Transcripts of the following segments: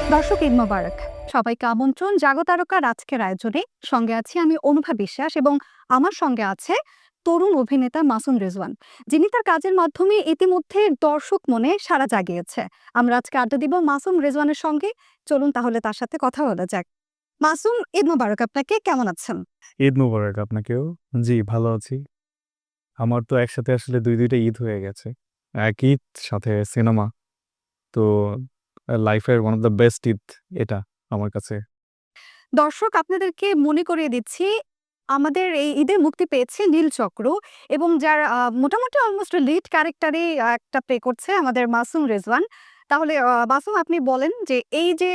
দর্শক ঈদ মোবারক। সবাইকে আমন্ত্রণ জাগতারকার আজকের আয়োজনে। সঙ্গে আছি আমি অনুভা বিশ্বাস এবং আমার সঙ্গে আছে তরুণ অভিনেতা মাসুম রেজওয়ান, যিনি তার কাজের মাধ্যমে ইতিমধ্যে দর্শক মনে সাড়া জাগিয়েছে। আমরা আজকে আড্ডা দিব মাসুম রেজওয়ানের সঙ্গে। চলুন তাহলে তার সাথে কথা বলা যাক। মাসুম, ঈদ মোবারক আপনাকে। কেমন আছেন? ঈদ মোবারক আপনাকেও। জি, ভালো আছি। আমার তো একসাথে আসলে ২ টা ঈদ হয়ে গেছে। এক ঈদ সাথে সিনেমা। তো লাইফের one of the best Eid এটা আমার কাছে। দর্শক, আপনাদেরকে মনে করিয়ে দিচ্ছি, আমাদের এই ঈদে মুক্তি পেয়েছে নীলচক্র এবং যার মোটামুটি অলমোস্ট লিড ক্যারেক্টারে একটা প্লে করছে আমাদের মাসুম রেজওয়ান। তাহলে মাসুম, আপনি বলেন যে এই যে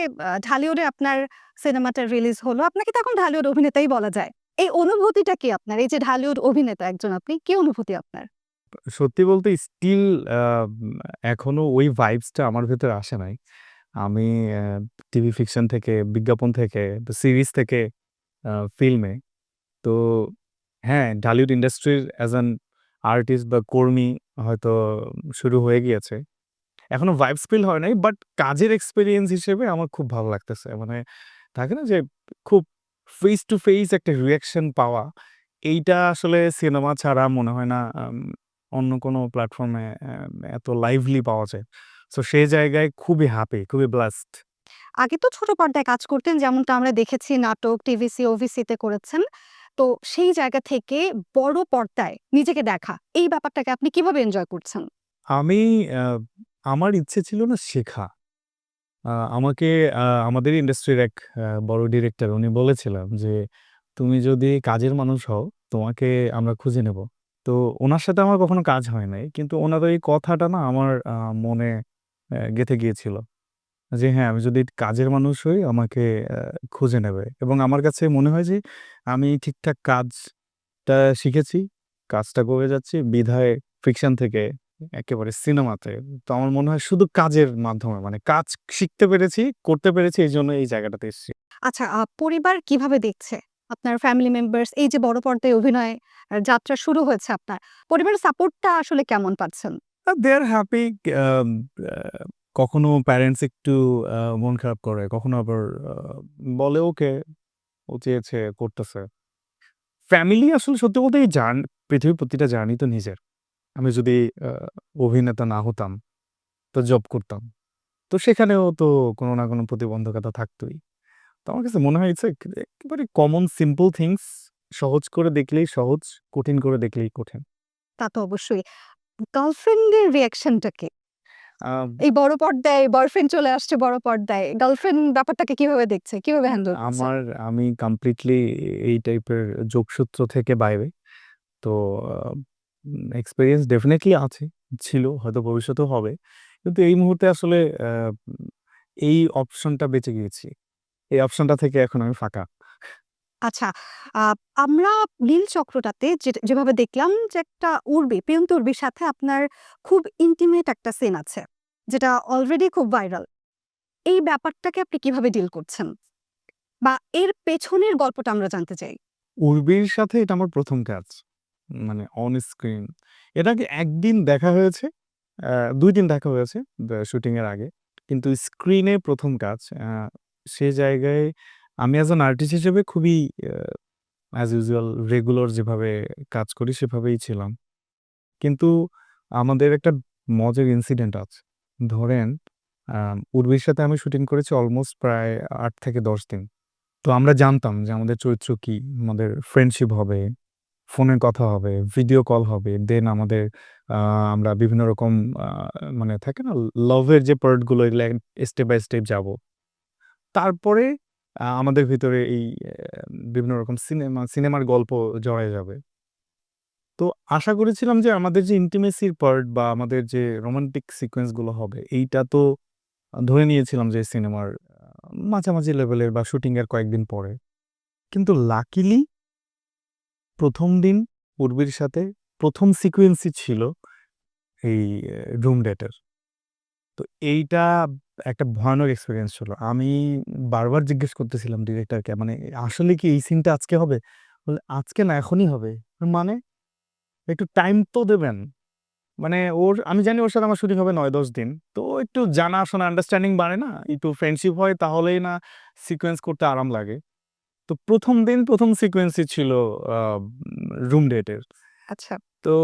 ঢালিউডে আপনার সিনেমাটা রিলিজ হলো, আপনাকে তো এখন ঢালিউড অভিনেতাই বলা যায়। এই অনুভূতিটা কি আপনার? এই যে ঢালিউড অভিনেতা একজন আপনি, কি অনুভূতি আপনার? সত্যি বলতে স্টিল আ এখনো ওই ভাইবসটা আমার ভেতরে আসে নাই। আমি আ টিভি ফিকশন থেকে, বিজ্ঞাপন থেকে, সিরিজ থেকে ফিল্মে। তো হ্যাঁ, ঢালিউড ইন্ডাস্ট্রির অ্যাজ অ্যান আর্টিস্ট বা কর্মী হয়তো শুরু হয়ে গিয়েছে। এখনো ভাইবস ফিল হয় নাই। বাট কাজের এক্সপেরিয়েন্স হিসেবে আমার খুব ভালো লাগতেছে। মানে থাকে না যে খুব ফেস টু ফেস একটা রিঅ্যাকশন পাওয়া, এইটা আসলে সিনেমা ছাড়া মনে হয় না অন্য কোনো প্ল্যাটফর্মে এত লাইভলি পাওয়া যায়। সো সেই জায়গায় খুবই হ্যাপি, খুবই ব্লেসড। আগে তো ছোট পর্দায় কাজ করতেন, যেমনটা আমরা দেখেছি নাটক, টিভিসি, ওভিসিতে করেছেন। তো সেই জায়গা থেকে বড় পর্দায় নিজেকে দেখা, এই ব্যাপারটাকে আপনি কিভাবে এনজয় করছেন? আমি আ আমার ইচ্ছে ছিল না শেখা। আমাকে আমাদের ইন্ডাস্ট্রির এক বড় ডিরেক্টর উনি বলেছিলেন যে, "তুমি যদি কাজের মানুষ হও, তোমাকে আমরা খুঁজে নেব।" তো উনার সাথে আমার কখনো কাজ হয় নাই। কিন্তু উনার এই কথাটা না আমার মনে গেঁথে গিয়েছিল। যে হ্যাঁ, আমি যদি কাজের মানুষ হই আমাকে আ খুঁজে নেবে। এবং আমার কাছে মনে হয় যে আমি ঠিকঠাক কাজটা শিখেছি, কাজটা করে যাচ্ছি বিধায় ফিকশন থেকে একেবারে সিনেমাতে। তো আমার মনে হয় শুধু কাজের মাধ্যমে মানে কাজ শিখতে পেরেছি, করতে পেরেছি এইজন্য এই জায়গাটাতে এসেছি। আচ্ছা, পরিবার কিভাবে দেখছে? আপনার ফ্যামিলি মেম্বারস এই যে বড় পর্দায় অভিনয় যাত্রা শুরু হয়েছে আপনার। পরিবারের সাপোর্টটা আসলে কেমন পাচ্ছেন? দে আর হ্যাপি। আম আ কখনো প্যারেন্টস একটু মন খারাপ করে, কখনো আবার আ বলে ওকে, ও চেয়েছে, করতেছে। ফ্যামিলি আসলে সত্যি বলতে এই পৃথিবীর প্রতিটা জার্নি তো নিজের। আমি যদি আ অভিনেতা না হতাম, তো জব করতাম। তো সেখানেও তো কোনো না কোনো প্রতিবন্ধকতা থাকতই। তো আমার কাছে মনে হয় ইটস একেবারে কমন সিম্পল থিংস। সহজ করে দেখলেই সহজ, কঠিন করে দেখলেই কঠিন। তা তো অবশ্যই। গার্লফ্রেন্ডের রিঅ্যাকশনটা কি? আম এই বড় পর্দায় বয়ফ্রেন্ড চলে আসছে বড় পর্দায়। গার্লফ্রেন্ড ব্যাপারটাকে কিভাবে দেখছে? কিভাবে হ্যান্ডেল করছে? আমার আমি কমপ্লিটলি এই টাইপের যোগসূত্র থেকে বাইরে। তো আ এক্সপেরিয়েন্স ডেফিনিটলি আছে, ছিল, হয়তো ভবিষ্যতেও হবে। কিন্তু এই মুহূর্তে আসলে আ এই অপশনটা বেঁচে গিয়েছি। এই অপশনটা থেকে এখন আমি ফাঁকা। আচ্ছা, আ আমরা নীল চক্রটাতে যেভাবে দেখলাম যে একটা উর্বি, প্রিয়ন্ত উর্বির সাথে আপনার খুব ইন্টিমেট একটা সিন আছে, যেটা অলরেডি খুব ভাইরাল। এই ব্যাপারটাকে আপনি কিভাবে ডিল করছেন? বা এর পেছনের গল্পটা আমরা জানতে চাই। উর্বির সাথে এটা আমার ১ম কাজ। মানে অন স্ক্রিন। এর আগে একদিন দেখা হয়েছে, ২ দিন দেখা হয়েছে শুটিং এর আগে। কিন্তু স্ক্রিনে ১ম কাজ। সে জায়গায় আমি অ্যাজ অ্যান আর্টিস্ট হিসেবে খুবই আ অ্যাজ ইউজুয়াল রেগুলার যেভাবে কাজ করি সেভাবেই ছিলাম। কিন্তু আমাদের একটা মজার ইনসিডেন্ট আছে। ধরেন আ উর্বির সাথে আমি শুটিং করেছি অলমোস্ট প্রায় ৮ থেকে ১০ দিন। তো আমরা জানতাম যে আমাদের চরিত্র কি, আমাদের ফ্রেন্ডশিপ হবে, ফোনে কথা হবে, ভিডিও কল হবে। দেন আমাদের আ আমরা বিভিন্ন রকম আ মানে থাকে না লাভের যে পার্ট গুলো এগুলা স্টেপ বাই স্টেপ যাবো। তারপরে আমাদের ভিতরে এই বিভিন্ন রকম সিনেমার গল্প জড়ায় যাবে। তো আশা করেছিলাম যে আমাদের যে ইন্টিমেসির পার্ট বা আমাদের যে রোমান্টিক সিকোয়েন্স গুলো হবে, এইটা তো ধরে নিয়েছিলাম যে সিনেমার মাঝামাঝি লেভেলের বা শুটিং এর কয়েকদিন পরে। কিন্তু লাকিলি ১ম দিন পূর্বির সাথে ১ম সিকোয়েন্সই ছিল এই রুম ডেটের। তো এইটা একটা ভয়ানক এক্সপেরিয়েন্স ছিল। আমি বারবার জিজ্ঞেস করতেছিলাম ডিরেক্টরকে, মানে আসলে কি এই সিনটা আজকে হবে? বলে, "আজকে না এখনই হবে।" মানে একটু টাইম তো দেবেন। মানে আমি জানি ওর সাথে আমার শুটিং হবে ৯-১০ দিন। তো একটু জানাশোনা আন্ডারস্ট্যান্ডিং বাড়ে না? একটু ফ্রেন্ডশিপ হয় তাহলেই না সিকোয়েন্স করতে আরাম লাগে। তো ১ম দিন ১ম সিকোয়েন্সই ছিল আ রুম ডেটের। আচ্ছা। তো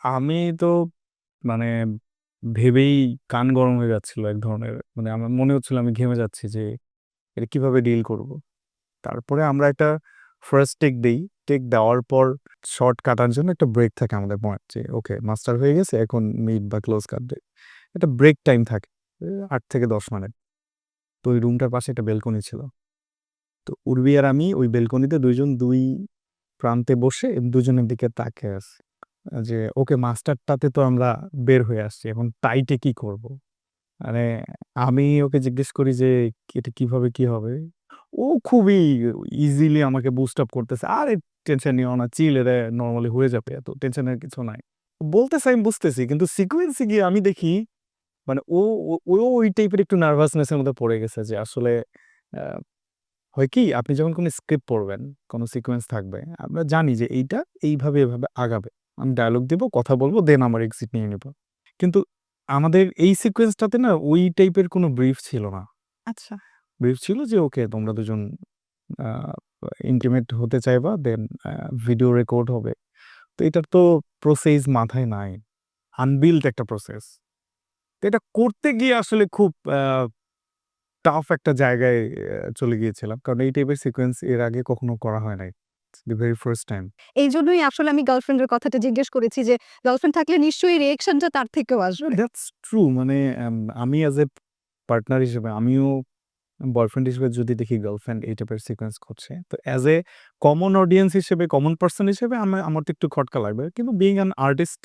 আমি তো মানে ভেবেই কান গরম হয়ে যাচ্ছিল এক ধরনের। মানে আমার মনে হচ্ছিল আমি ঘেমে যাচ্ছি যে এটা কিভাবে ডিল করব? তারপরে আমরা একটা ফার্স্ট টেক দেই। টেক দেওয়ার পর শট কাটার জন্য একটা ব্রেক থাকে আমাদের পয়েন্ট যে ওকে মাস্টার হয়ে গেছে এখন মিড বা ক্লোজ কাটবে। একটা ব্রেক টাইম থাকে ৮ থেকে ১০ মিনিট। তো ওই রুমটার পাশে একটা বেলকনি ছিল। তো উর্বি আর আমি ওই বেলকনিতে ২ জন ২ প্রান্তে বসে দুজনের দিকে তাকিয়ে আছি। যে ওকে মাস্টারটাতে তো আমরা বের হয়ে আসছি। এখন টাইটে কি করব? মানে আমি ওকে জিজ্ঞেস করি যে, "এটা কিভাবে কি হবে?" ও খুবই ইজিলি আমাকে বুস্ট আপ করতেছে। "আরে টেনশন নিও না, চিল এটা নরমালি হয়ে যাবে। এত টেনশনের কিছু নাই।" বলতেছে আমি বুঝতেছি। কিন্তু সিকোয়েন্স এ গিয়ে আমি দেখি মানে ও ওই টাইপের একটু নার্ভাসনেস এর মধ্যে পড়ে গেছে যে আসলে আ হয় কি আপনি যখন কোন স্ক্রিপ্ট পড়বেন, কোন সিকোয়েন্স থাকবে, আমরা জানি যে এইটা এইভাবে এভাবে আগাবে। আমি ডায়ালগ দিব, কথা বলব, দেন আমার এক্সিট নিয়ে নিব। কিন্তু আমাদের এই সিকোয়েন্সটাতে না ওই টাইপের কোন ব্রিফ ছিল না। আচ্ছা। ব্রিফ ছিল যে ওকে তোমরা দুজন আ ইন্টিমেট হতে চাইবা, দেন ভিডিও রেকর্ড হবে। তো এটার তো প্রসেস মাথায় নাই। আনবিল্ট একটা প্রসেস। তো এটা করতে গিয়ে আসলে খুব টাফ একটা জায়গায় চলে গিয়েছিলাম। কারণ এই টাইপের সিকোয়েন্স এর আগে কখনো করা হয় নাই। It's the very first time. এইজন্যই আসলে আমি গার্লফ্রেন্ডের কথাটা জিজ্ঞেস করেছি যে গার্লফ্রেন্ড থাকলে নিশ্চয়ই রিঅ্যাকশনটা তার থেকেও আসবে। দ্যাটস ট্রু মানে আমি অ্যাজ এ পার্টনার হিসেবে আমিও বয়ফ্রেন্ড হিসেবে যদি দেখি গার্লফ্রেন্ড এই টাইপের সিকোয়েন্স করছে, তো অ্যাজ এ কমন অডিয়েন্স হিসেবে, কমন পারসন হিসেবে আমার তো একটু খটকা লাগবে। কিন্তু বিইং অ্যান আর্টিস্ট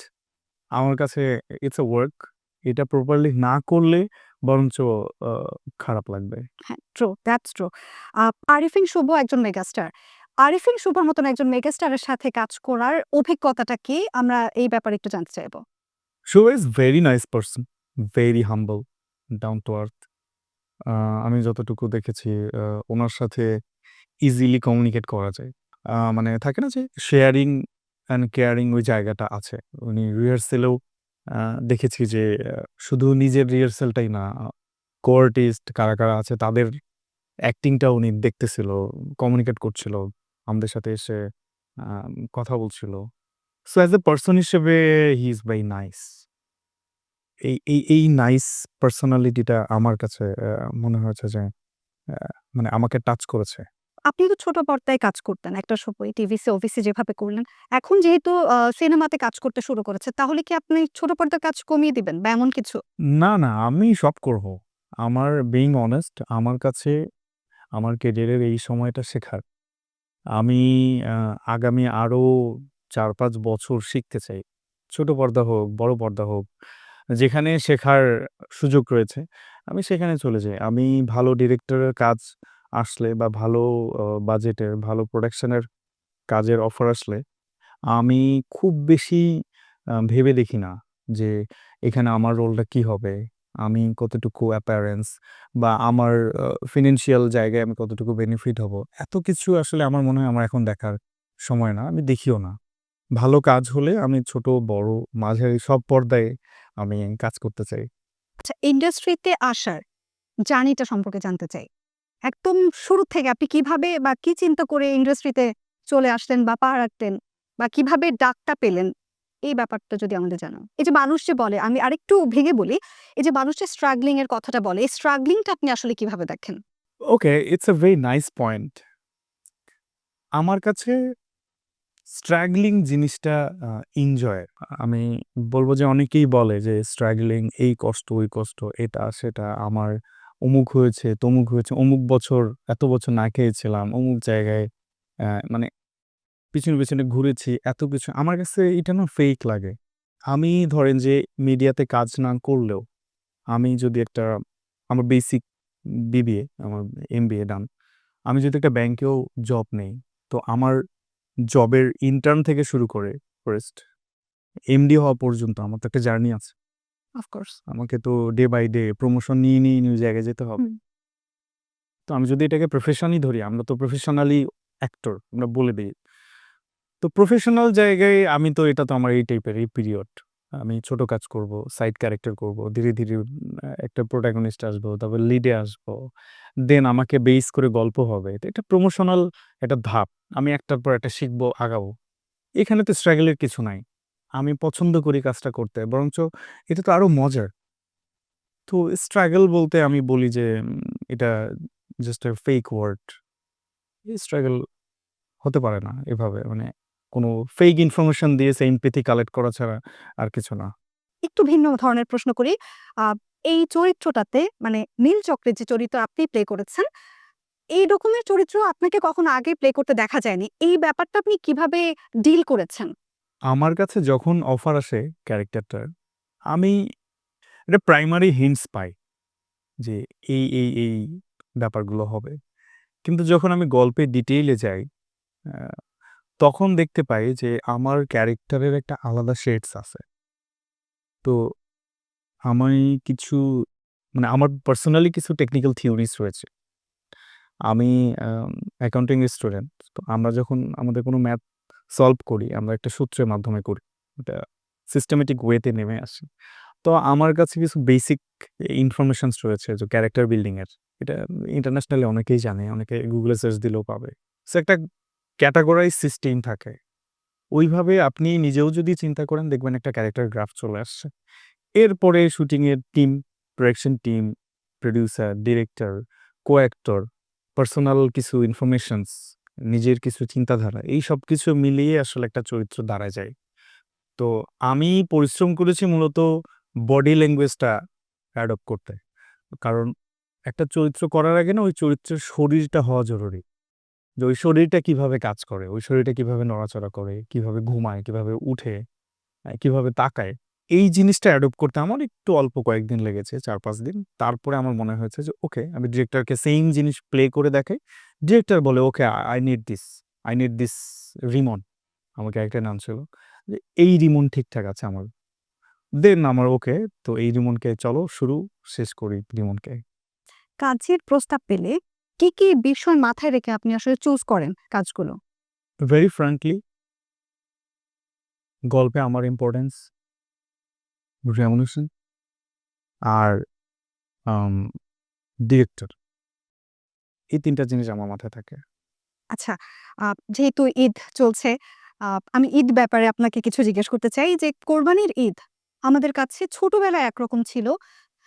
আমার কাছে ইটস আ ওয়ার্ক। এটা প্রপারলি না করলে বরঞ্চ আ খারাপ লাগবে। হ্যাঁ, ট্রু, দ্যাটস ট্রু। আরিফিন শুভ একজন মেগাস্টার। আরিফিন শুভর মতন একজন মেগাস্টারের সাথে কাজ করার অভিজ্ঞতাটা কি? আমরা এই ব্যাপারে একটু জানতে চাইবো। She is very nice person, very humble, down to earth. আ আমি যতটুকু দেখেছি আ উনার সাথে ইজিলি কমিউনিকেট করা যায়। মানে থাকে না যে শেয়ারিং অ্যান্ড কেয়ারিং ওই জায়গাটা আছে। উনি রিহার্সালেও আ দেখেছি যে শুধু নিজের রিহার্সালটাই না, কো-আর্টিস্ট কারা আছে তাদের অ্যাক্টিংটাও উনি দেখতেছিল, কমিউনিকেট করছিল। আমাদের সাথে এসে আ কথা বলছিল। সো অ্যাজ এ পারসন হিসেবে হি ইজ ভেরি নাইস। এই নাইস পার্সোনালিটিটা আমার কাছে মনে হয়েছে যে মানে আমাকে টাচ করেছে। আপনি তো ছোট পর্দায় কাজ করতেন একটা সময় টিভিতে, অফিসে যেভাবে করলেন। এখন যেহেতু সিনেমাতে কাজ করতে শুরু করেছে, তাহলে কি আপনি ছোট পর্দার কাজ কমিয়ে দিবেন বা এমন কিছু? না, আমি সব করব। আমার being honest আমার কাছে আমার ক্যারিয়ারের এই সময়টা শেখার। আমি আ আগামী আরো ৪-৫ বছর শিখতে চাই। ছোট পর্দা হোক, বড় পর্দা হোক, যেখানে শেখার সুযোগ রয়েছে, আমি সেখানে চলে যাই। আমি ভালো ডিরেক্টরের কাজ আসলে বা ভালো বাজেটের, ভালো প্রোডাকশনের কাজের অফার আসলে আমি খুব বেশি ভেবে দেখি না যে এখানে আমার রোলটা কি হবে? আমি কতটুকু অ্যাপিয়ারেন্স বা আমার ফিন্যান্সিয়াল জায়গায় আমি কতটুকু বেনিফিট হব? এত কিছু আসলে আমার মনে হয় আমার এখন দেখার সময় না। আমি দেখিও না। ভালো কাজ হলে আমি ছোট, বড়, মাঝারি সব পর্দায় আমি কাজ করতে চাই। আচ্ছা, ইন্ডাস্ট্রিতে আসার জার্নিটা সম্পর্কে জানতে চাই। একদম শুরু থেকে আপনি কিভাবে বা কি চিন্তা করে ইন্ডাস্ট্রিতে চলে আসলেন বা পা রাখলেন বা কিভাবে ডাকটা পেলেন? এই ব্যাপারটা যদি আমাদের জানান। এই যে মানুষ যে বলে, আমি আরেকটু ভেঙে বলি, এই যে মানুষ যে স্ট্রাগলিং এর কথাটা বলে, এই স্ট্রাগলিংটা আপনি আসলে কিভাবে দেখেন? Okay, it's a very nice point. আমার কাছে স্ট্রাগলিং জিনিসটা এনজয়ের। আমি বলব যে অনেকেই বলে যে স্ট্রাগলিং এই কষ্ট, ওই কষ্ট, এটা সেটা আমার অমুক হয়েছে, তমুক হয়েছে, অমুক বছর এত বছর না খেয়েছিলাম, অমুক জায়গায় মানে পিছনে ঘুরেছি, এত কিছু। আমার কাছে এটা না ফেক লাগে। আমি ধরেন যে মিডিয়াতে কাজ না করলেও আমি যদি একটা আমার বেসিক বিবিএ, আমার এমবিএ ডান। আমি যদি একটা ব্যাংকেও জব নেই, তো আমার জবের ইন্টার্ন থেকে শুরু করে ফার্স্ট এমডি হওয়া পর্যন্ত আমার তো একটা জার্নি আছে। Of course. আমাকে তো ডে বাই ডে প্রমোশন নিয়ে নিউ জায়গায় যেতে হবে। হুম। তো আমি যদি এটাকে প্রফেশনই ধরি, আমরা তো প্রফেশনালি অ্যাক্টর আমরা বলে দেই। তো প্রফেশনাল জায়গায় আমি তো এটা তো আমার এই টাইপের এই পিরিয়ড। আমি ছোট কাজ করব, সাইড ক্যারেক্টার করব। ধীরে, ধীরে একটা প্রোটাগনিস্ট আসবো, তারপর লিডে আসবো। দেন আমাকে বেস করে গল্প হবে। তো এটা প্রমোশনাল একটা ধাপ। আমি একটার পর একটা শিখবো, আগাবো। এখানে তো স্ট্রাগল এর কিছু নাই। আমি পছন্দ করি কাজটা করতে। বরঞ্চ এটা তো আরো মজার। তো স্ট্রাগল বলতে আমি বলি যে এটা জাস্ট a ফেক ওয়ার্ড। এই স্ট্রাগল হতে পারে না এভাবে। মানে কোনো ফেক ইনফরমেশন দিয়ে sympathy কালেক্ট করা ছাড়া আর কিছু না। একটু ভিন্ন ধরনের প্রশ্ন করি। আ এই চরিত্রটাতে মানে নীল চক্রের যে চরিত্র আপনি প্লে করেছেন, এই রকমের চরিত্র আপনাকে কখনো আগে প্লে করতে দেখা যায়নি। এই ব্যাপারটা আপনি কিভাবে ডিল করেছেন? আমার কাছে যখন অফার আসে ক্যারেক্টারটার, আমি একটা প্রাইমারি হিন্টস পাই যে এই ব্যাপারগুলো হবে। কিন্তু যখন আমি গল্পের ডিটেইলে যাই, আ তখন দেখতে পাই যে আমার ক্যারেক্টারের একটা আলাদা শেডস আছে। তো আমি কিছু মানে আমার পার্সোনালি কিছু টেকনিক্যাল থিওরিস রয়েছে। আমি অ্যাকাউন্টিং এর স্টুডেন্ট। তো আমরা যখন আমাদের কোনো ম্যাথ সলভ করি, আমরা একটা সূত্রের মাধ্যমে করি। এটা সিস্টেমেটিক ওয়েতে নেমে আসে। তো আমার কাছে কিছু বেসিক ইনফরমেশনস রয়েছে যে ক্যারেক্টার বিল্ডিং এর। এটা ইন্টারন্যাশনালি অনেকেই জানে, অনেকে গুগলে সার্চ দিলেও পাবে। সো একটা ক্যাটেগরাইজ সিস্টেম থাকে। ওইভাবে আপনি নিজেও যদি চিন্তা করেন দেখবেন একটা ক্যারেক্টার গ্রাফ চলে আসছে। এরপরে শুটিং এর team, production team, producer, director, co-actor, personal কিছু ইনফরমেশনস, নিজের কিছু চিন্তাধারা এই সবকিছু মিলিয়ে আসলে একটা চরিত্র দাঁড়ায় যায়। তো আমি পরিশ্রম করেছি মূলত বডি ল্যাঙ্গুয়েজটা অ্যাডপ্ট করতে। কারণ একটা চরিত্র করার আগে না ওই চরিত্রের শরীরটা হওয়া জরুরি। যে ওই শরীরটা কিভাবে কাজ করে, ওই শরীরটা কিভাবে নড়াচড়া করে, কিভাবে ঘুমায়, কিভাবে উঠে, কিভাবে তাকায়। এই জিনিসটা অ্যাডপ্ট করতে আমার একটু অল্প কয়েকদিন লেগেছে ৪-৫ দিন। তারপরে আমার মনে হয়েছে যে ওকে আমি ডিরেক্টরকে সেইম জিনিস প্লে করে দেখাই। ডিরেক্টর বলে, "okay I need this, I need this Rimon." আমার ক্যারেক্টারের নাম ছিল। যে এই রিমন ঠিকঠাক আছে আমার। দেন আমার ওকে তো এই রিমনকে চলো শুরু শেষ করি রিমনকে। কাজের প্রস্তাব পেলে কি বিষয় মাথায় রেখে আপনি আসলে চুজ করেন কাজগুলো? ভেরি ফ্র্যাঙ্কলি গল্পে আমার ইম্পোর্টেন্স, রেমুনেশন আর আম ডিরেক্টর এই ৩ টা জিনিস আমার মাথায় থাকে। আচ্ছা, আ যেহেতু ঈদ চলছে, আ আমি ঈদ ব্যাপারে আপনাকে কিছু জিজ্ঞেস করতে চাই যে কোরবানির ঈদ আমাদের কাছে ছোটবেলায় একরকম ছিল,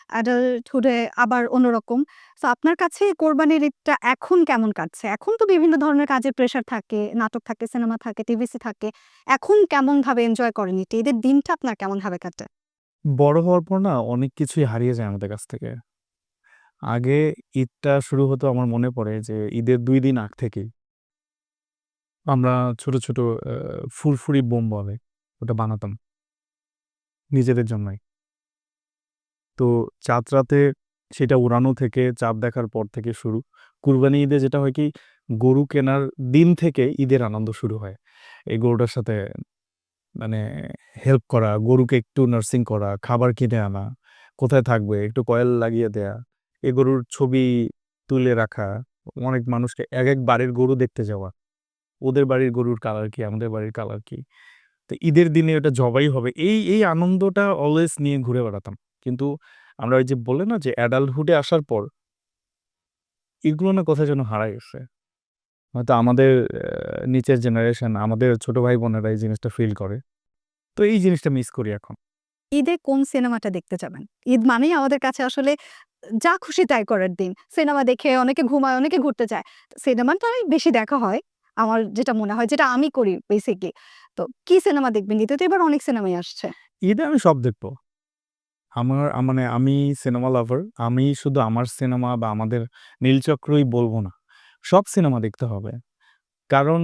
অ্যাডাল্টহুড এ আবার অন্যরকম। সো আপনার কাছে কোরবানির ঈদটা এখন কেমন কাটছে? এখন তো বিভিন্ন ধরনের কাজের প্রেশার থাকে, নাটক থাকে, সিনেমা থাকে, টিভিসি থাকে। এখন কেমনভাবে এনজয় করেন ঈদটা? ঈদের দিনটা আপনার কেমনভাবে কাটে? বড় হওয়ার পর না অনেক কিছুই হারিয়ে যায় আমাদের কাছ থেকে। আগে ঈদটা শুরু হতো আমার মনে পড়ে যে ঈদের ২ দিন আগ থেকেই আমরা ছোট, ছোট আ ফুরফুরি বোম বলে ওটা বানাতাম নিজেদের জন্যই। তো চাঁদ রাতে সেটা উড়ানো থেকে চাঁদ দেখার পর থেকে শুরু। কুরবানি ঈদে যেটা হয় কি গরু কেনার দিন থেকে ঈদের আনন্দ শুরু হয়। এই গরুটার সাথে মানে হেল্প করা, গরুকে একটু নার্সিং করা, খাবার কিনে আনা, কোথায় থাকবে একটু কয়েল লাগিয়ে দেয়া, এ গরুর ছবি তুলে রাখা, অনেক মানুষকে একেক বাড়ির গরু দেখতে যাওয়া। ওদের বাড়ির গরুর কালার কি, আমাদের বাড়ির কালার কি। তো ঈদের দিনে ওটা জবাই হবে। এই আনন্দটা অলওয়েজ নিয়ে ঘুরে বেড়াতাম। কিন্তু আমরা ওই যে বললে না যে অ্যাডাল্টহুড এ আসার পর এগুলো না কোথায় যেন হারায় গেছে। হয়তো আমাদের নিচের জেনারেশন, আমাদের ছোট ভাই-বোনেরা এই জিনিসটা ফিল করে। তো এই জিনিসটা মিস করি এখন। ঈদে কোন সিনেমাটা দেখতে যাবেন? ঈদ মানেই আমাদের কাছে আসলে যা খুশি তাই করার দিন। সিনেমা দেখে অনেকে ঘুমায়, অনেকে ঘুরতে যায়। সিনেমাটাই বেশি দেখা হয়। আমার যেটা মনে হয়, যেটা আমি করি বেসিক্যালি। তো কি সিনেমা দেখবেন? ঈদে তো এবার অনেক সিনেমাই আসছে। ঈদে আমি সব দেখব। আমার মানে আমি সিনেমা লাভার। আমি শুধু আমার সিনেমা বা আমাদের নীলচক্রই বলব না। সব সিনেমা দেখতে হবে। কারণ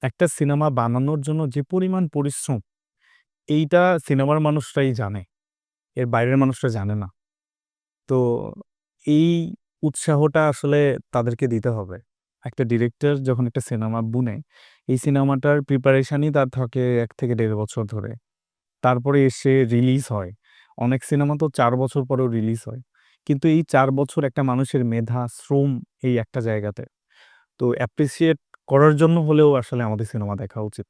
একটা সিনেমা বানানোর জন্য যে পরিমাণ পরিশ্রম, এইটা সিনেমার মানুষরাই জানে। এর বাইরের মানুষরা জানে না। তো এই উৎসাহটা আসলে তাদেরকে দিতে হবে। একটা ডিরেক্টর যখন একটা সিনেমা বুনে, এই সিনেমাটার প্রিপারেশনই তার থাকে ১ থেকে ১.৫ বছর ধরে। তারপরে এসে রিলিজ হয়। অনেক সিনেমা তো ৪ বছর পরেও রিলিজ হয়। কিন্তু এই ৪ বছর একটা মানুষের মেধা, শ্রম এই একটা জায়গাতে। তো অ্যাপ্রিশিয়েট করার জন্য হলেও আসলে আমাদের সিনেমা দেখা উচিত।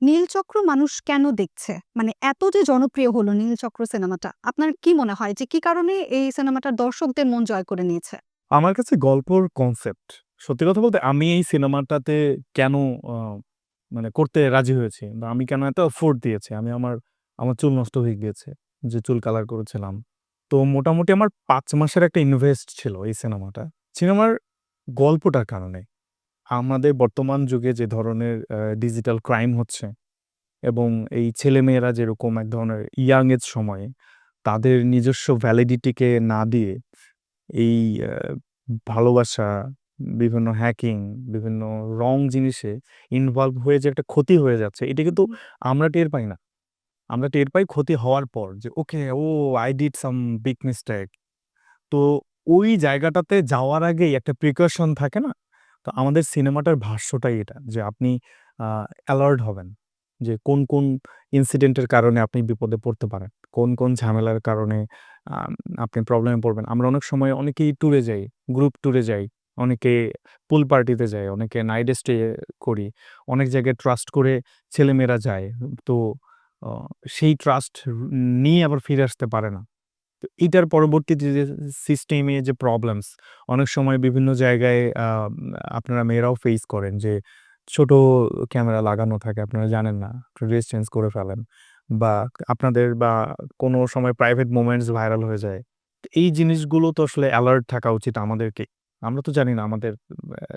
নীলচক্র মানুষ কেন দেখছে? মানে এত যে জনপ্রিয় হলো নীলচক্র সিনেমাটা, আপনার কি মনে হয় যে কি কারণে এই সিনেমাটা দর্শকদের মন জয় করে নিয়েছে? আমার কাছে গল্পর কনসেপ্ট সত্যি কথা বলতে আমি এই সিনেমাটাতে কেন আ মানে করতে রাজি হয়েছি বা আমি কেন এত এফোর্ট দিয়েছি। আমার চুল নষ্ট হয়ে গিয়েছে। যে চুল কালার করেছিলাম। তো মোটামুটি আমার ৫ মাসের একটা ইনভেস্ট ছিল এই সিনেমাটা। সিনেমার গল্পটার কারণে। আমাদের বর্তমান যুগে যে ধরনের ডিজিটাল ক্রাইম হচ্ছে এবং এই ছেলেমেয়েরা যেরকম এক ধরনের ইয়াং এজ সময়ে তাদের নিজস্ব ভ্যালিডিটিকে না দিয়ে এই ভালোবাসা, বিভিন্ন হ্যাকিং, বিভিন্ন রং জিনিসে ইনভলভ হয়ে যে একটা ক্ষতি হয়ে যাচ্ছে, এটা কিন্তু আমরা টের পাই না। আমরা টের পাই ক্ষতি হওয়ার পর যে okay, I did some big mistake. তো ওই জায়গাটাতে যাওয়ার আগেই একটা প্রিকশন থাকে না? তো আমাদের সিনেমাটার ভাষ্যটাই এটা যে আপনি আ অ্যালার্ট হবেন। যে কোন ইনসিডেন্টের কারণে আপনি বিপদে পড়তে পারেন। কোন ঝামেলার কারণে আম আপনি প্রবলেমে পড়বেন। আমরা অনেক সময় অনেকেই ট্যুরে যাই, গ্রুপ ট্যুরে যাই, অনেকে পুল পার্টিতে যায়, অনেকে নাইট স্টে করি। অনেক জায়গায় ট্রাস্ট করে ছেলেমেয়েরা যায়। তো অ সেই ট্রাস্ট নিয়ে আবার ফিরে আসতে পারে না। তো এটার পরবর্তীতে যে সিস্টেমে যে প্রবলেমস অনেক সময় বিভিন্ন জায়গায় আপনারা মেয়েরাও ফেস করেন যে ছোট ক্যামেরা লাগানো থাকে আপনারা জানেন না। ড্রেস চেঞ্জ করে ফেলেন বা আপনাদের বা কোনো সময় প্রাইভেট মোমেন্টস ভাইরাল হয়ে যায়। তো এই জিনিসগুলো তো আসলে অ্যালার্ট থাকা উচিত আমাদেরকে। আমরা তো জানি না আমাদের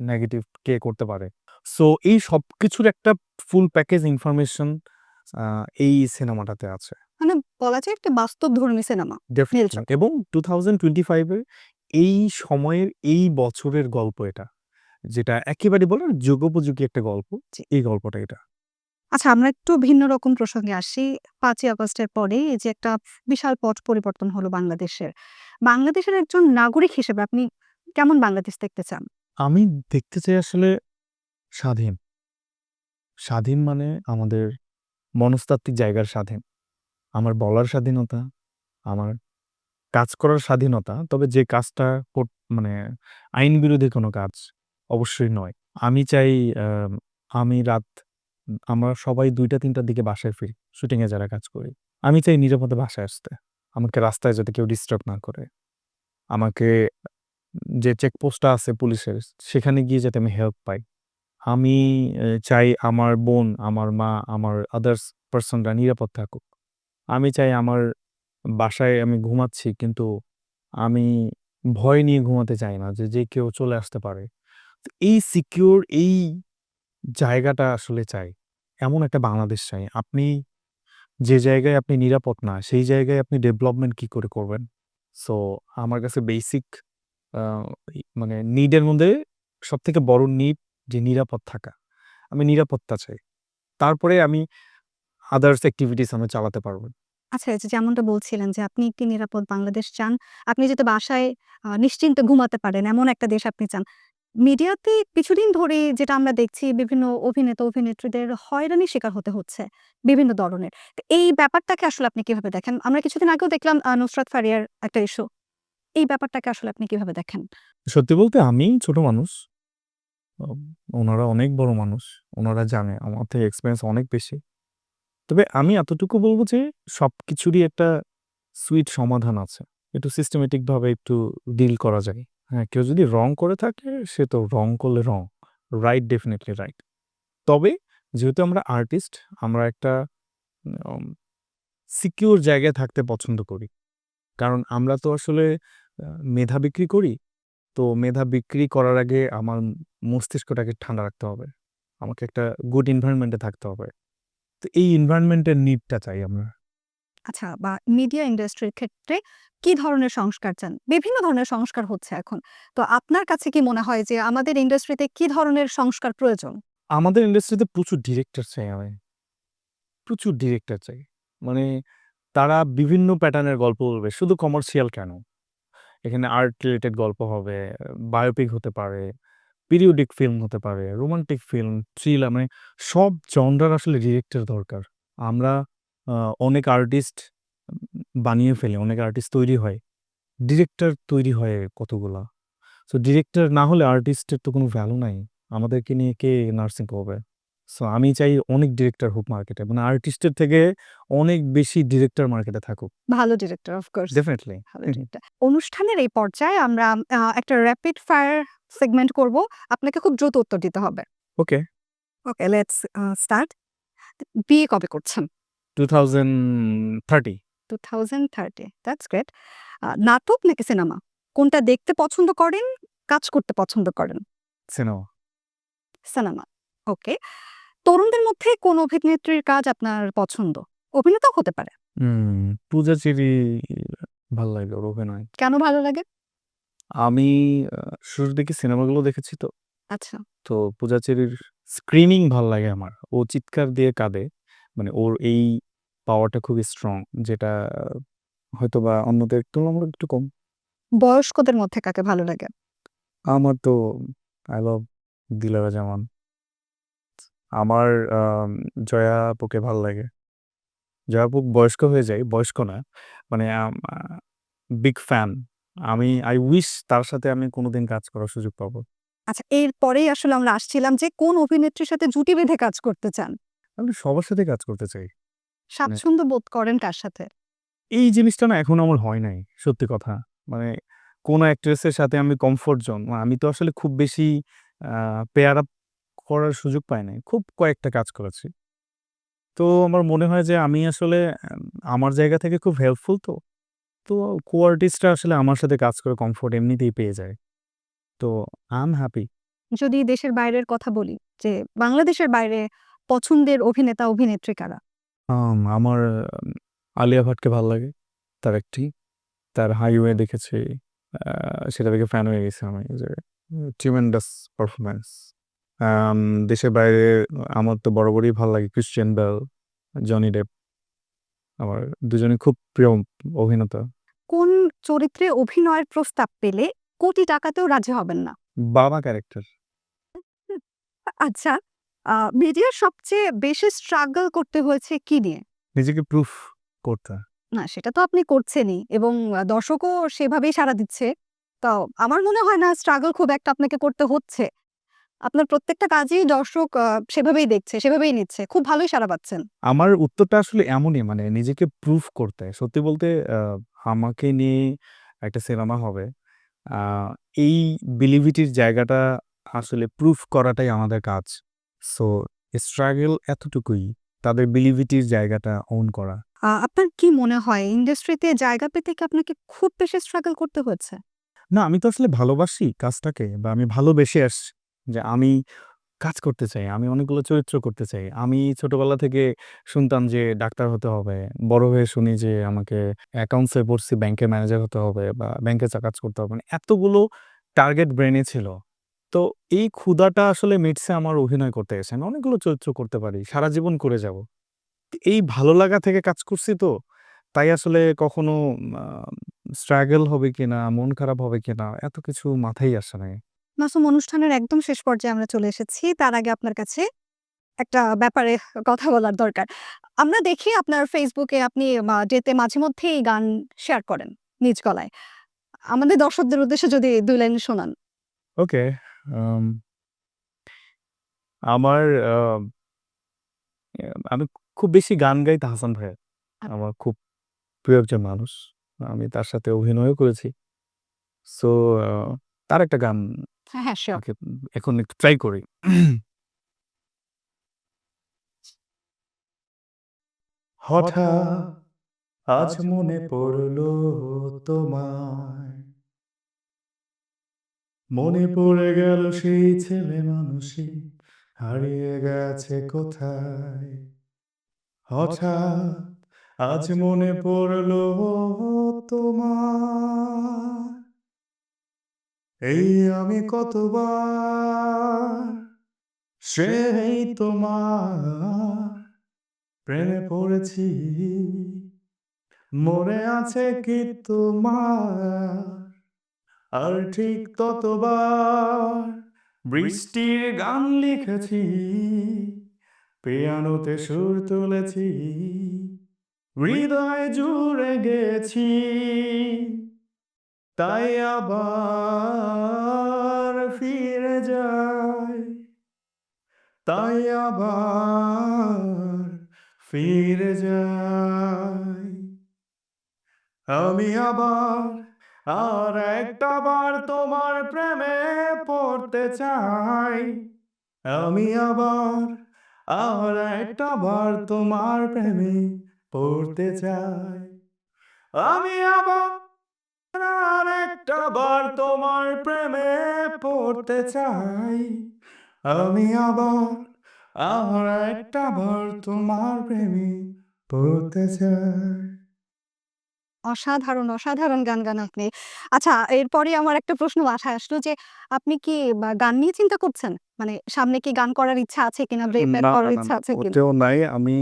নেগেটিভ কে করতে পারে। সো এই সবকিছুর একটা ফুল প্যাকেজ ইনফরমেশন আ এই সিনেমাটাতে আছে। মানে বলা যায় একটা বাস্তবধর্মী সিনেমা ডেফিনিটলি নীলচক্র। এবং 2025 এ এই সময়ের এই বছরের গল্প এটা। যেটা একেবারে বলে না যুগোপযোগী একটা গল্প, জি। এই গল্পটা এটা। আচ্ছা, আমরা একটু ভিন্ন রকম প্রসঙ্গে আসি। ৫ই আগস্টের পরে এই যে একটা বিশাল পট পরিবর্তন হলো বাংলাদেশের। বাংলাদেশের একজন নাগরিক হিসেবে আপনি কেমন বাংলাদেশ দেখতে চান? আমি দেখতে চাই আসলে স্বাধীন। স্বাধীন মানে আমাদের মনস্তাত্ত্বিক জায়গার স্বাধীন। আমার বলার স্বাধীনতা, আমার কাজ করার স্বাধীনতা। তবে যে কাজটা মানে আইন বিরোধী কোনো কাজ অবশ্যই নয়। আমি চাই আ আমি রাত আমরা সবাই ২টা-৩টার দিকে বাসায় ফিরি, শুটিং এ যারা কাজ করি। আমি চাই নিরাপদে বাসায় আসতে। আমাকে রাস্তায় যাতে কেউ ডিস্টার্ব না করে। আমাকে যে চেকপোস্টটা আছে পুলিশের, সেখানে গিয়ে যাতে আমি হেল্প পাই। আমি চাই আমার বোন, আমার মা, আমার আদার্স পারসনরা নিরাপদ থাকুক। আমি চাই আমার বাসায় আমি ঘুমাচ্ছি কিন্তু আমি ভয় নিয়ে ঘুমাতে চাই না যে কেউ চলে আসতে পারে। তো এই সিকিউর এই জায়গাটা আসলে চাই। এমন একটা বাংলাদেশ চাই। আপনি যে জায়গায় আপনি নিরাপদ না, সেই জায়গায় আপনি ডেভেলপমেন্ট কি করে করবেন? সো আমার কাছে বেসিক আ মানে নিড এর মধ্যে সবথেকে বড় নিড যে নিরাপদ থাকা। আমি নিরাপত্তা চাই। তারপরে আমি আদার্স এক্টিভিটিস আমি চালাতে পারব। আচ্ছা, এই যে যেমনটা বলছিলেন যে আপনি একটি নিরাপদ বাংলাদেশ চান। আপনি যাতে বাসায় নিশ্চিন্তে ঘুমাতে পারেন এমন একটা দেশ আপনি চান। মিডিয়াতে কিছুদিন ধরে যেটা আমরা দেখছি বিভিন্ন অভিনেতা অভিনেত্রীদের হয়রানির শিকার হতে হচ্ছে বিভিন্ন ধরনের। তো এই ব্যাপারটাকে আসলে আপনি কিভাবে দেখেন? আমরা কিছুদিন আগেও দেখলাম নুসরাত ফারিয়ার একটা ইস্যু। এই ব্যাপারটাকে আসলে আপনি কিভাবে দেখেন? সত্যি বলতে আমি ছোট মানুষ। উনারা অনেক বড় মানুষ। উনারা জানে আমার থেকে এক্সপেরিয়েন্স অনেক বেশি। তবে আমি এতটুকু বলব যে সবকিছুরই একটা সুইট সমাধান আছে। একটু সিস্টেমেটিক ভাবে একটু ডিল করা যায়। হ্যাঁ, কেউ যদি রং করে থাকে সে তো রং করলে রং। Right definitely right. তবে যেহেতু আমরা আর্টিস্ট, আমরা একটা উম সিকিউর জায়গায় থাকতে পছন্দ করি। কারণ আমরা তো আসলে আ মেধা বিক্রি করি। তো মেধা বিক্রি করার আগে আমার মস্তিষ্কটাকে ঠান্ডা রাখতে হবে। আমাকে একটা গুড এনভায়রনমেন্ট এ থাকতে হবে। তো এই এনভায়রনমেন্ট এর নিডটা চাই আমরা। আচ্ছা, বা মিডিয়া ইন্ডাস্ট্রির ক্ষেত্রে কি ধরনের সংস্কার চান? বিভিন্ন ধরনের সংস্কার হচ্ছে এখন। তো আপনার কাছে কি মনে হয় যে আমাদের ইন্ডাস্ট্রিতে কি ধরনের সংস্কার প্রয়োজন? আমাদের ইন্ডাস্ট্রিতে প্রচুর ডিরেক্টর চাই আমি। প্রচুর ডিরেক্টর চাই। মানে তারা বিভিন্ন প্যাটার্নের গল্প বলবে। শুধু কমার্শিয়াল কেন? এখানে আর্ট রিলেটেড গল্প হবে, বায়োপিক হতে পারে, পিরিয়ডিক ফিল্ম হতে পারে, রোমান্টিক ফিল্ম, থ্রিলার মানে সব জনরার আসলে ডিরেক্টর দরকার। আমরা আ অনেক আর্টিস্ট বানিয়ে ফেলি, অনেক আর্টিস্ট তৈরি হয়। ডিরেক্টর তৈরি হয় কতগুলা। সো ডিরেক্টর না হলে আর্টিস্টের তো কোনো ভ্যালু নাই। আমাদেরকে নিয়ে কে নার্সিং করবে? সো আমি চাই অনেক ডিরেক্টর হোক মার্কেটে, মানে আর্টিস্টের থেকে অনেক বেশি ডিরেক্টর মার্কেটে থাকুক। ভালো ডিরেক্টর অফ কোর্স। ডেফিনিটলি। ভালো ডিরেক্টর। অনুষ্ঠানের এই পর্যায়ে আমরা একটা র‍্যাপিড ফায়ার সেগমেন্ট করব। আপনাকে খুব দ্রুত উত্তর দিতে হবে। ওকে। ওকে, লেটস স্টার্ট। বিয়ে কবে করছেন? 2030। 2030, দ্যাটস গ্রেট। নাটক নাকি সিনেমা? কোনটা দেখতে পছন্দ করেন, কাজ করতে পছন্দ করেন? সিনেমা। সিনেমা। ওকে। তরুণদের মধ্যে কোন অভিনেত্রীর কাজ আপনার পছন্দ? অভিনেতাও হতে পারে। পূজা চেরি ভাল লাগে ওর অভিনয়। কেন ভালো লাগে? আমি শুরুর দিকে সিনেমাগুলো দেখেছি তো। আচ্ছা। তো পূজা চেরির স্ক্রিনিং ভাল লাগে আমার। ও চিৎকার দিয়ে কাঁদে। মানে ওর এই পাওয়ারটা খুবই স্ট্রং, যেটা হয়তোবা অন্যদের তুলনামূলক একটু কম। বয়স্কদের মধ্যে কাকে ভালো লাগে? আমার তো আই লাভ দিলারা জামান। আমার জয়া আপুকে ভাল লাগে। জয়া আপু বয়স্ক হয়ে যায়, বয়স্ক না। মানে বিগ ফ্যান। আই উইশ তার সাথে আমি কোনোদিন কাজ করার সুযোগ পাবো। আচ্ছা, এরপরেই আসলে আমরা আসছিলাম যে কোন অভিনেত্রীর সাথে জুটি বেঁধে কাজ করতে চান? আমি সবার সাথে কাজ করতে চাই। মানে স্বাচ্ছন্দ্য বোধ করেন কার সাথে? এই জিনিসটা না এখনো আমার হয় নাই, সত্যি কথা। মানে কোন অ্যাক্ট্রেসের সাথে আমি কমফোর্ট জোন, আমি তো আসলে খুব বেশি আ পেয়ার আপ করার সুযোগ পাই নাই। খুব কয়েকটা কাজ করেছি। তো আমার মনে হয় যে আমি আসলে আমার জায়গা থেকে খুব হেল্পফুল তো। তো কো-আর্টিস্টরা আসলে আমার সাথে কাজ করে কমফোর্ট এমনিতেই পেয়ে যায়। তো আই এম হ্যাপি। যদি দেশের বাইরের কথা বলি, যে বাংলাদেশের বাইরে পছন্দের অভিনেতা, অভিনেত্রী কারা? আমার আলিয়া ভাটকে ভাল লাগে। তার একটি, তার 'হাইওয়ে' দেখেছি। আ সেটা দেখে ফ্যান হয়ে গেছি আমি যে ট্রিমেন্ডাস পারফরম্যান্স। আম দেশের বাইরে আমার তো বরাবরই ভাল লাগে ক্রিশ্চিয়ান বেল, জনি ডেপ। আমার দুজনেই খুব প্রিয় অভিনেতা। কোন চরিত্রে অভিনয়ের প্রস্তাব পেলে কোটি টাকাতেও রাজি হবেন না? বাবা ক্যারেক্টার। হুম, আচ্ছা, মিডিয়ার সবচেয়ে বেশি স্ট্রাগল করতে হয়েছে কি নিয়ে? নিজেকে প্রুফ করতে। না, সেটা তো আপনি করছেনই এবং দর্শকও সেভাবেই সাড়া দিচ্ছে। তো আমার মনে হয় না স্ট্রাগল খুব একটা আপনাকে করতে হচ্ছে। আপনার প্রত্যেকটা কাজেই দর্শক সেভাবেই দেখছে, সেভাবেই নিচ্ছে। খুব ভালোই সাড়া পাচ্ছেন। আমার উত্তরটা আসলে এমনই, মানে নিজেকে প্রুফ করতে। সত্যি বলতে আমাকে নিয়ে একটা সিনেমা হবে। আ এই বিলিভিটির জায়গাটা আসলে প্রুফ করাটাই আমাদের কাজ। সো স্ট্রাগল এতটুকুই। তাদের বিলিভিটির জায়গাটা ওন করা। আপনার কি মনে হয় ইন্ডাস্ট্রিতে জায়গা পেতে কি আপনাকে খুব বেশি স্ট্রাগল করতে হয়েছে? না, আমি তো আসলে ভালোবাসি কাজটাকে, বা আমি ভালোবেসে আসছি যে আমি কাজ করতে চাই। আমি অনেকগুলো চরিত্র করতে চাই। আমি ছোটবেলা থেকে শুনতাম যে ডাক্তার হতে হবে। বড় হয়ে শুনি যে আমাকে অ্যাকাউন্টস এ পড়ছি ব্যাংকের ম্যানেজার হতে হবে বা ব্যাংকে কাজ করতে হবে। মানে এতগুলো টার্গেট ব্রেইনে ছিল। তো এই ক্ষুধাটা আসলে মিটছে আমার অভিনয় করতে এসে। আমি অনেকগুলো চরিত্র করতে পারি। সারা জীবন করে যাব। এই ভালো লাগা থেকে কাজ করছি তো। তাই আসলে কখনো আ স্ট্রাগল হবে কিনা, মন খারাপ হবে কিনা এত কিছু মাথায় আসে নাই। মাসুম, অনুষ্ঠানের একদম শেষ পর্যায়ে আমরা চলে এসেছি। তার আগে আপনার কাছে একটা ব্যাপারে কথা বলার দরকার। আমরা দেখি আপনার Facebook এ আপনি ডেতে মাঝেমধ্যেই গান শেয়ার করেন নিজ গলায়। আমাদের দর্শকদের উদ্দেশ্যে যদি ২ লাইন শোনান। ওকে। আম আমার আমি খুব বেশি গান গাই তাহসান ভাইয়ের। আমার খুব প্রিয় একজন মানুষ। আমি তার সাথে অভিনয়ও করেছি। সো আ তার একটা গান হ্যাঁ, হ্যাঁ, সিওর। ওকে এখন একটু ট্রাই করি। হঠাৎ আজ মনে পড়ল তোমায়, মনে পড়ে গেল সেই ছেলে মানুষই হারিয়ে গেছে কোথায়। হঠাৎ আজ মনে পড়ল তোমার, এই আমি কতবার সেই তোমার প্রেমে পড়েছি, মনে আছে কি তোমার? আর ঠিক ততবার বৃষ্টির গান লিখেছি, পিয়ানোতে সুর তুলেছি, হৃদয় জুড়ে গেছি, তাই আবার ফিরে যাই, তাই আবার আবার ফিরে যাই, আমি আবার আর একটা বার তোমার প্রেমে পড়তে চাই, আমি আবার আর একটা বার তোমার প্রেমে পড়তে চাই, আমি আবার আর একটা বার তোমার প্রেমে পড়তে চাই, আমি আবার আর একটা বার তোমার প্রেমে পড়তে চাই। অসাধারণ, অসাধারণ গান গান আপনি। আচ্ছা, এরপরে আমার একটা প্রশ্ন মাথায় আসলো যে আপনি কি গান নিয়ে চিন্তা করছেন? মানে সামনে কি গান করার ইচ্ছা আছে কিনা? ব্রেক ব্যাক না, করার না, ইচ্ছা আছে কিনা? ওটাও নাই। আমি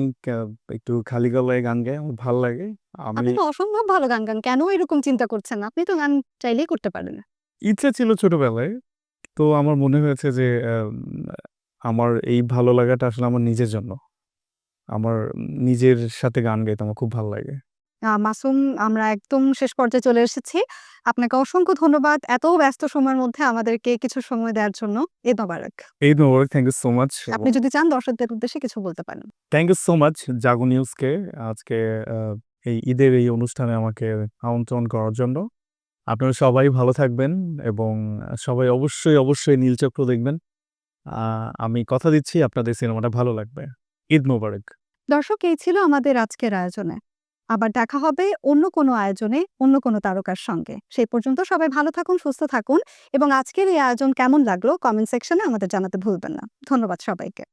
একটু খালি গলায় গান গাই, আমার ভাল লাগে। আমি আপনি তো অসম্ভব ভালো গান গান। কেন এরকম চিন্তা করছেন? আপনি তো গান চাইলেই করতে পারেন। ইচ্ছা ছিল ছোটবেলায়। তো আমার মনে হয়েছে যে আমার এই ভালো লাগাটা আসলে আমার নিজের জন্য। আমার নিজের সাথে গান গাইতে আমার খুব ভাল লাগে। মাসুম, আমরা একদম শেষ পর্যায়ে চলে এসেছি। আপনাকে অসংখ্য ধন্যবাদ। এত ব্যস্ত সময়ের মধ্যে আমাদেরকে কিছু সময় দেওয়ার জন্য। Eid Mubarak. Eid Mubarak. Thank you so much. আপনি যদি চান দর্শকদের উদ্দেশ্যে কিছু বলতে পারেন। Thank you so much Jago নিউজকে আজকে আ এই ঈদের এই অনুষ্ঠানে আমাকে আমন্ত্রণ করার জন্য। আপনারা সবাই ভালো থাকবেন এবং সবাই অবশ্যই, অবশ্যই নীলচক্র দেখবেন। আ আমি কথা দিচ্ছি আপনাদের সিনেমাটা ভালো লাগবে। ঈদ মোবারক। দর্শক, এই ছিল আমাদের আজকের আয়োজনে। আবার দেখা হবে অন্য কোনো আয়োজনে, অন্য কোনো তারকার সঙ্গে। সেই পর্যন্ত সবাই ভালো থাকুন, সুস্থ থাকুন এবং আজকের এই আয়োজন কেমন লাগলো কমেন্ট সেকশনে আমাদের জানাতে ভুলবেন না। ধন্যবাদ সবাইকে।